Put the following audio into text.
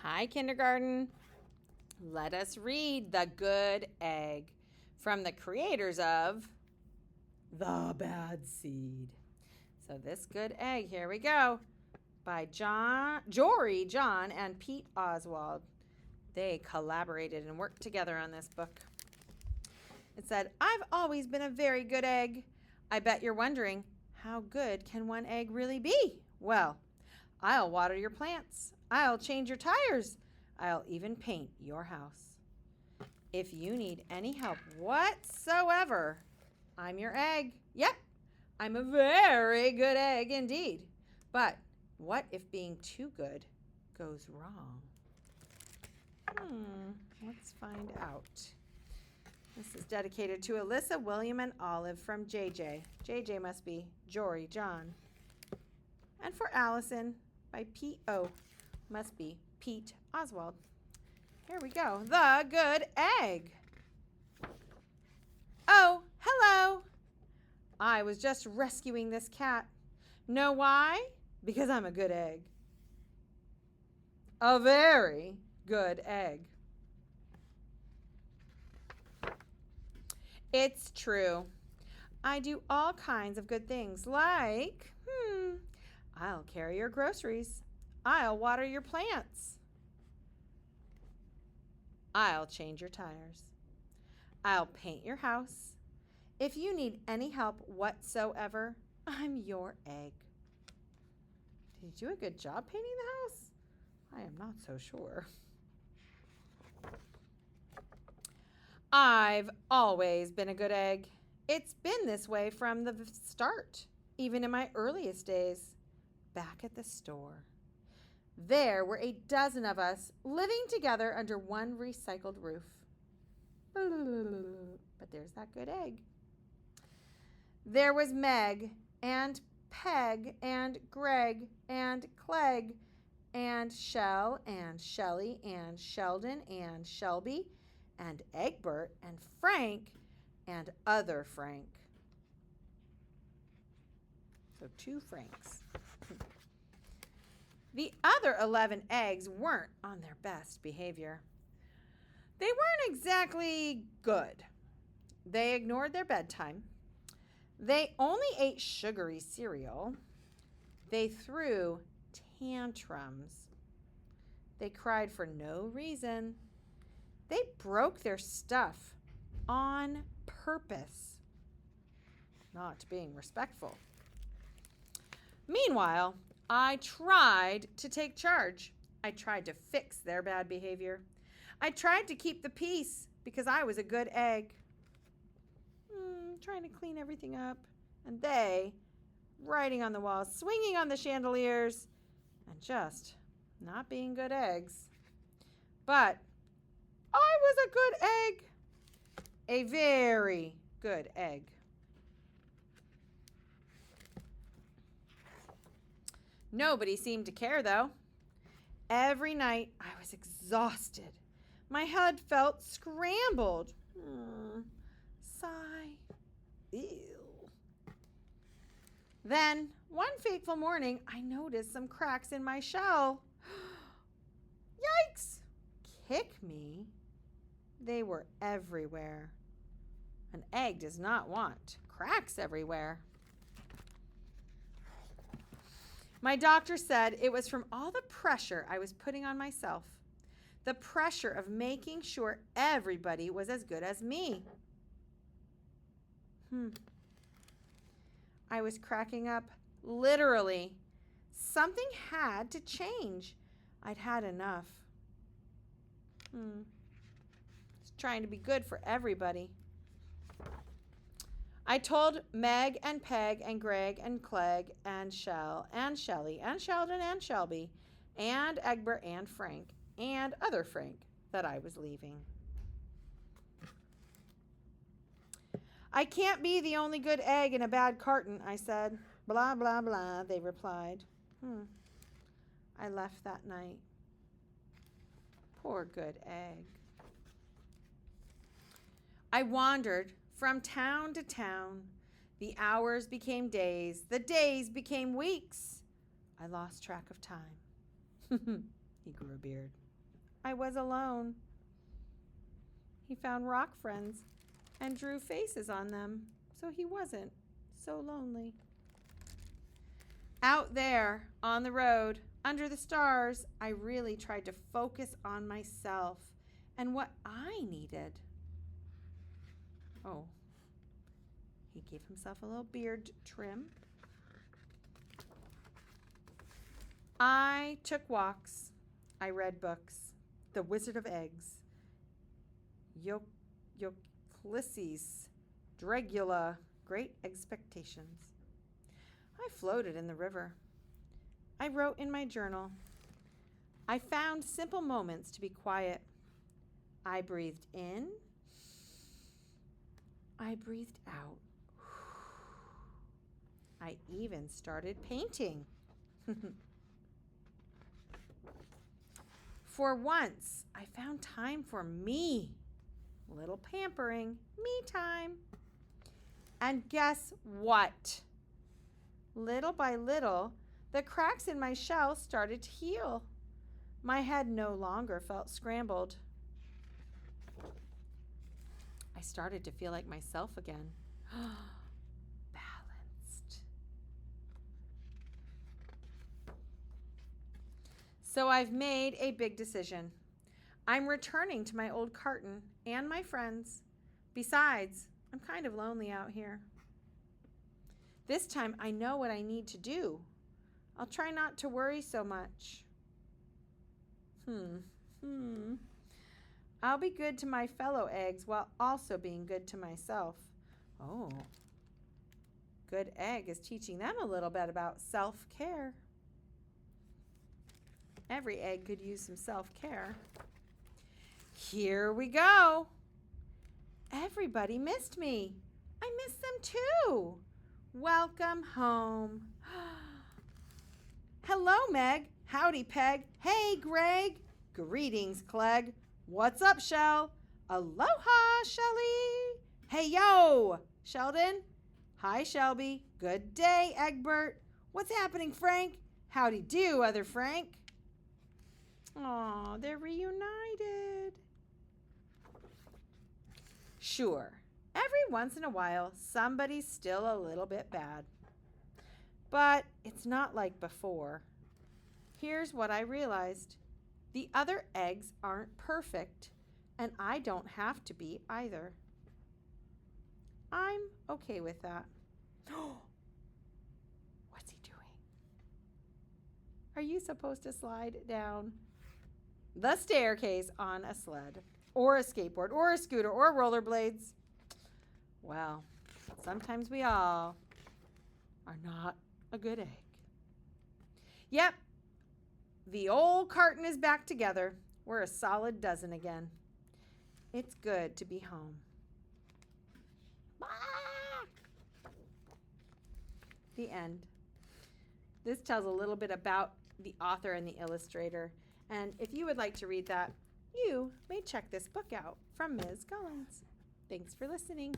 Hi, kindergarten. Let us read The Good Egg from the creators of The Bad Seed. So this good egg, here we go, by Jory, John, and Pete Oswald. They collaborated and worked together on this book. It said, I've always been a very good egg. I bet you're wondering, how good can one egg really be? Well, I'll water your plants. I'll change your tires. I'll even paint your house. If you need any help whatsoever, I'm your egg. Yep, I'm a very good egg indeed. But what if being too good goes wrong? Let's find out. This is dedicated to Alyssa, William, and Olive from JJ. JJ must be Jory, John. And for Allison by P.O. must be Pete Oswald. Here we go. The Good Egg. Oh, hello. I was just rescuing this cat. Know why? Because I'm a good egg. A very good egg. It's true. I do all kinds of good things like, I'll carry your groceries. I'll water your plants. I'll change your tires. I'll paint your house. If you need any help whatsoever, I'm your egg. Did you do a good job painting the house? I am not so sure. I've always been a good egg. It's been this way from the start, even in my earliest days, back at the store. There were a dozen of us living together under one recycled roof. But there's that good egg. There was Meg and Peg and Greg and Clegg and Shell and Shelly and Sheldon and Shelby and Egbert and Frank and other Frank. So 2 Franks. The other 11 eggs weren't on their best behavior. They weren't exactly good. They ignored their bedtime. They only ate sugary cereal. They threw tantrums. They cried for no reason. They broke their stuff on purpose, not being respectful. Meanwhile, I tried to take charge. I tried to fix their bad behavior. I tried to keep the peace because I was a good egg. Trying to clean everything up. And they, writing on the walls, swinging on the chandeliers, and just not being good eggs. But I was a good egg. A very good egg. Nobody seemed to care, though. Every night I was exhausted. My head felt scrambled. Sigh. Ew. Then, one fateful morning, I noticed some cracks in my shell. Yikes! Kick me? They were everywhere. An egg does not want cracks everywhere. My doctor said it was from all the pressure I was putting on myself. The pressure of making sure everybody was as good as me. I was cracking up, literally. Something had to change. I'd had enough. Just trying to be good for everybody. I told Meg and Peg and Greg and Clegg and Shell and Shelly and Sheldon and Shelby and Egbert and Frank and other Frank that I was leaving. I can't be the only good egg in a bad carton, I said. Blah, blah, blah, they replied. I left that night. Poor good egg. I wandered from town to town. The hours became days. The days became weeks. I lost track of time. He grew a beard. I was alone. He found rock friends and drew faces on them, so he wasn't so lonely. Out there on the road, under the stars, I really tried to focus on myself and what I needed. Oh, he gave himself a little beard trim. I took walks. I read books. The Wizard of Eggs, Ulysses, Dracula, Great Expectations. I floated in the river. I wrote in my journal. I found simple moments to be quiet. I breathed in. I breathed out. I even started painting. For once, I found time for me. Little pampering, me time. And guess what? Little by little, the cracks in my shell started to heal. My head no longer felt scrambled. I started to feel like myself again. Balanced. So I've made a big decision. I'm returning to my old carton and my friends. Besides, I'm kind of lonely out here. This time I know what I need to do. I'll try not to worry so much. I'll be good to my fellow eggs while also being good to myself. Oh, good egg is teaching them a little bit about self-care. Every egg could use some self-care. Here we go. Everybody missed me. I missed them too. Welcome home. Hello, Meg. Howdy, Peg. Hey, Greg. Greetings, Clegg. What's up, Shell? Aloha, Shelly. Hey, yo, Sheldon. Hi, Shelby. Good day, Egbert. What's happening, Frank? Howdy do, other Frank. Aw, they're reunited. Sure, every once in a while, somebody's still a little bit bad. But it's not like before. Here's what I realized. The other eggs aren't perfect, and I don't have to be either. I'm okay with that. What's he doing? Are you supposed to slide down the staircase on a sled, or a skateboard, or a scooter, or rollerblades? Well, sometimes we all are not a good egg. Yep, the old carton is back together. We're a solid dozen again. It's good to be home. The end. This tells a little bit about the author and the illustrator. And if you would like to read that, you may check this book out from Ms. Gullins. Thanks for listening.